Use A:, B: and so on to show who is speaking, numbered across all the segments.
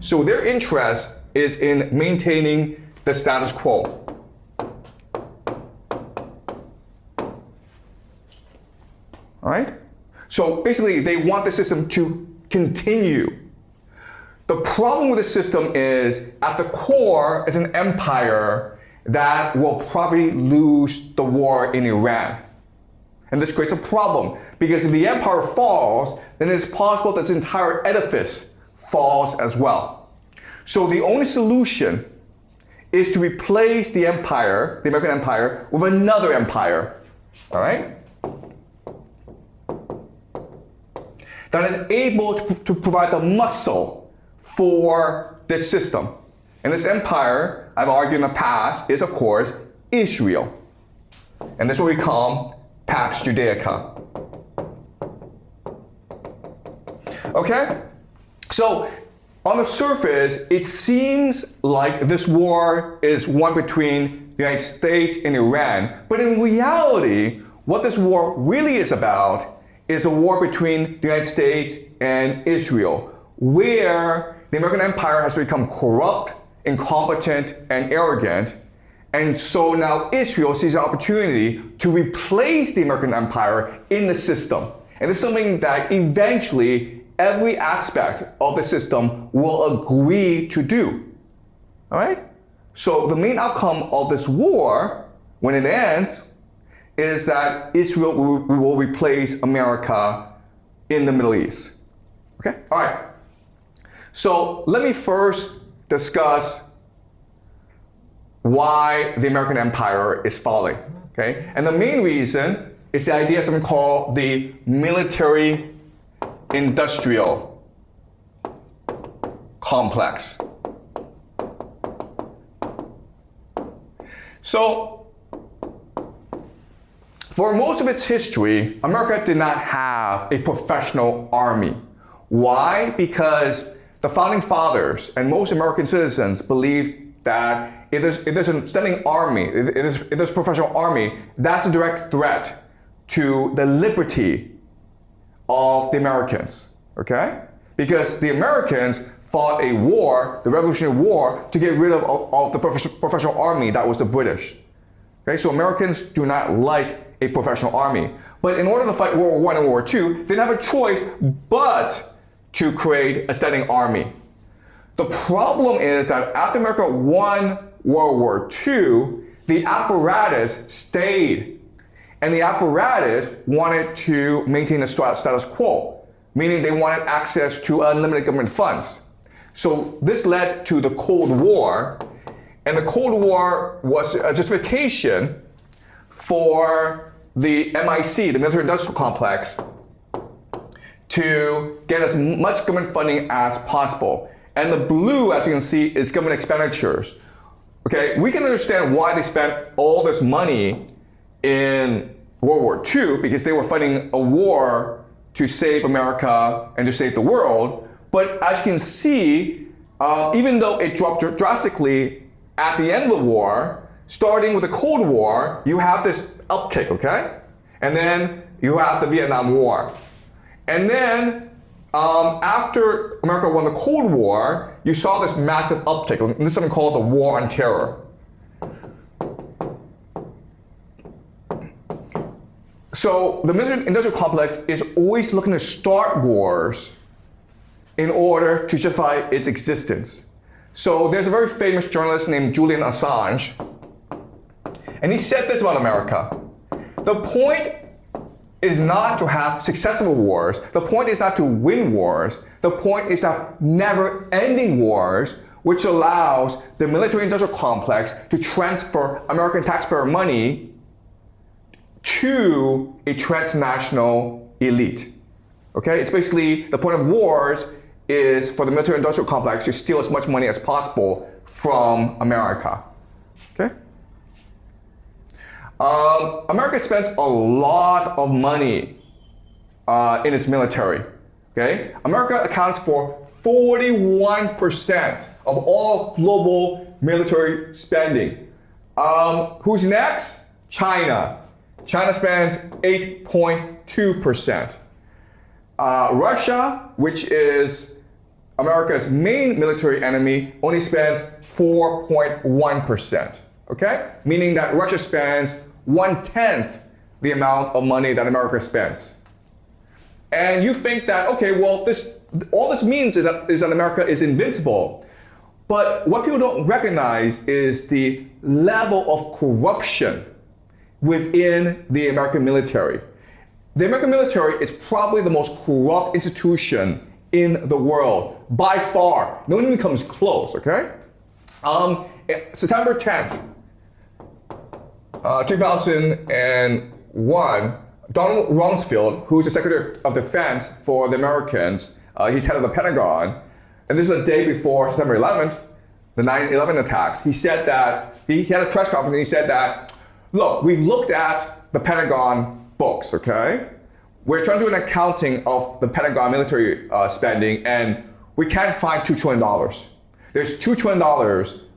A: So their interest is in maintaining the status quo. All right? So basically, they want the system to continue. The problem with the system is, at the core is an empire that will probably lose the war in Iran. And this creates a problem, because if the empire falls, then it's possible that this entire edifice falls as well. So the only solution is to replace the empire, the American empire, with another empire. All right? That is able to provide the muscle for this system. And this empire, I've argued in the past, is of course Israel. And this is what we call Pax Judaica. Okay? So on the surface, it seems like this war is one between the United States and Iran. But in reality, what this war really is about is a war between the United States and Israel, where the American empire has become corrupt, incompetent, and arrogant. And so now Israel sees an opportunity to replace the American empire in the system. And it's something that eventually every aspect of the system will agree to do. All right? So the main outcome of this war, when it ends, is that Israel will replace America in the Middle East. Okay? All right. So let me first discuss why the American empire is falling. Okay? And the main reason is the idea of something called the military-industrial complex. So, for most of its history, America did not have a professional army. Why? Because the founding fathers and most American citizens believed that if there's a standing army, if there's a professional army, that's a direct threat to the liberty of the Americans, okay? Because the Americans fought a war, the Revolutionary War, to get rid of the professional army that was the British. Okay, so Americans do not like a professional army. But in order to fight World War I and World War II, they didn't have a choice but to create a standing army. The problem is that after America won World War II, the apparatus stayed. And the apparatus wanted to maintain the status quo, meaning they wanted access to unlimited government funds. So this led to the Cold War, and the Cold War was a justification for the MIC, the military-industrial complex, to get as much government funding as possible. And the blue, as you can see, is government expenditures. Okay, we can understand why they spent all this money in World War II, because they were fighting a war to save America and to save the world. But as you can see, even though it dropped drastically at the end of the war, starting with the Cold War, you have this uptick, okay? And then you have the Vietnam War. And then after America won the Cold War, you saw this massive uptick. And this is something called the War on Terror. So the military-industrial complex is always looking to start wars in order to justify its existence. So there's a very famous journalist named Julian Assange, and he said this about America. The point is not to have successful wars. The point is not to win wars. The point is to have never-ending wars, which allows the military-industrial complex to transfer American taxpayer money to a transnational elite. Okay? It's basically, the point of wars is for the military-industrial complex to steal as much money as possible from America. Okay? America spends a lot of money in its military. Okay? America accounts for 41% of all global military spending. Who's next? China. China spends 8.2%. Russia, which is America's main military enemy only spends 4.1%, okay? Meaning that Russia spends 1/10 the amount of money that America spends. And you think that, okay, well, all this means is that America is invincible. But what people don't recognize is the level of corruption within the American military. The American military is probably the most corrupt institution in the world, by far. No one even comes close, okay? September 10th, 2001, Donald Rumsfeld, who's the Secretary of Defense for the Americans, he's head of the Pentagon, and this is a day before September 11th, the 9/11 attacks. He said that, he had a press conference and he said that, look, we've looked at the Pentagon books, okay? We're trying to do an accounting of the Pentagon military spending, and we can't find $2 trillion. There's $2 trillion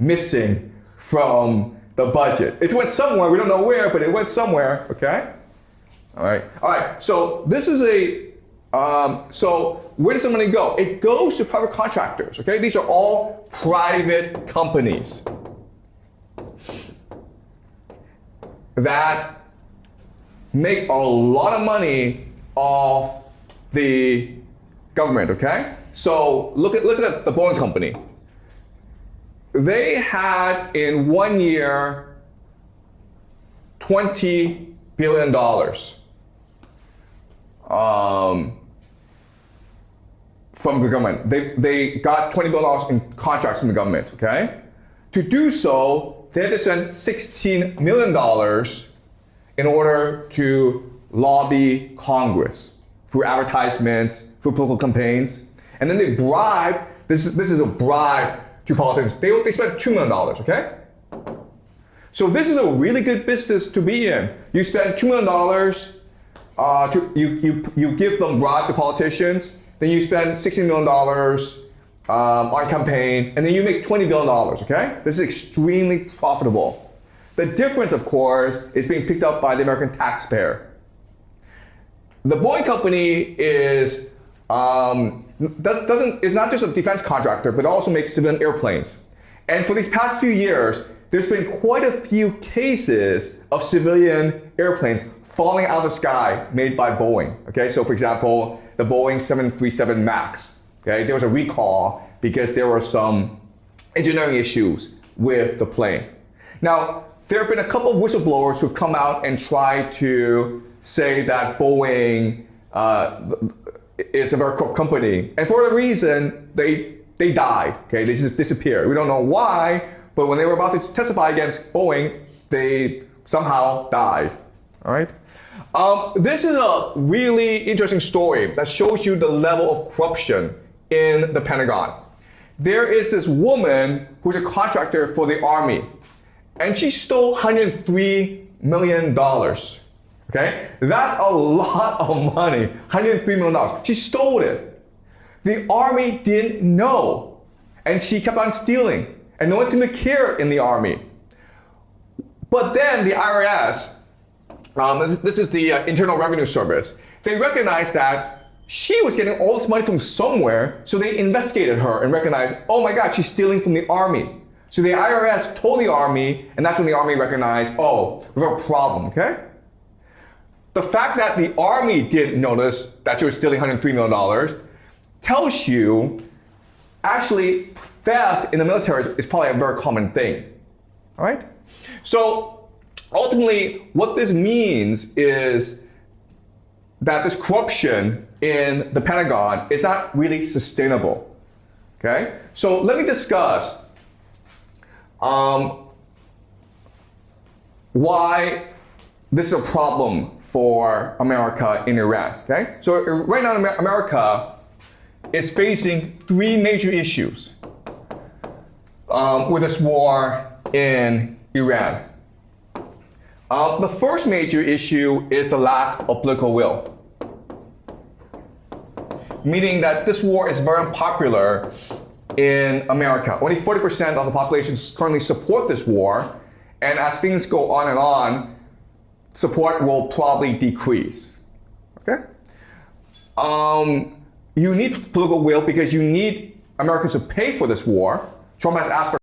A: missing from the budget. It went somewhere, we don't know where, but it went somewhere, okay? All right, so this is so where does the money go? It goes to private contractors, okay? These are all private companies that make a lot of money off the government, okay? So listen at the Boeing company. They had in 1 year $20 billion from the government. They got $20 billion in contracts from the government, okay? To do so, they had to spend $16 million in order to lobby Congress through advertisements, through political campaigns. And then they bribe, this is a bribe to politicians. They spent $2 million, okay? So this is a really good business to be in. You spend $2 million, you give them bribes to politicians, then you spend $16 million on campaigns, and then you make $20 billion, okay? This is extremely profitable. The difference, of course, is being picked up by the American taxpayer. The Boeing company is not just a defense contractor, but also makes civilian airplanes. And for these past few years, there's been quite a few cases of civilian airplanes falling out of the sky made by Boeing. Okay, so for example, the Boeing 737 MAX. Okay, there was a recall because there were some engineering issues with the plane. Now, there have been a couple of whistleblowers who've come out and tried to say that Boeing is a very corrupt company. And for whatever reason, they died, okay? They just disappeared. We don't know why, but when they were about to testify against Boeing, they somehow died, all right? This is a really interesting story that shows you the level of corruption in the Pentagon. There is this woman who's a contractor for the Army, and she stole $103 million. Okay? That's a lot of money, $103 million. She stole it. The Army didn't know, and she kept on stealing, and no one seemed to care in the Army. But then the IRS, this is the Internal Revenue Service, they recognized that she was getting all this money from somewhere, so they investigated her and recognized, oh my God, she's stealing from the Army. So the IRS told the Army, and that's when the Army recognized, oh, we have a problem, okay? The fact that the Army didn't notice that she was stealing $103 million tells you, actually, theft in the military is probably a very common thing, all right? So ultimately, what this means is that this corruption in the Pentagon is not really sustainable, okay? So let me discuss why this is a problem for America in Iran, okay? So right now, America is facing three major issues with this war in Iran. The first major issue is the lack of political will, meaning that this war is very unpopular in America. Only 40% of the population currently support this war, and as things go on and on, support will probably decrease, okay? You need political will because you need Americans to pay for this war. Trump has asked for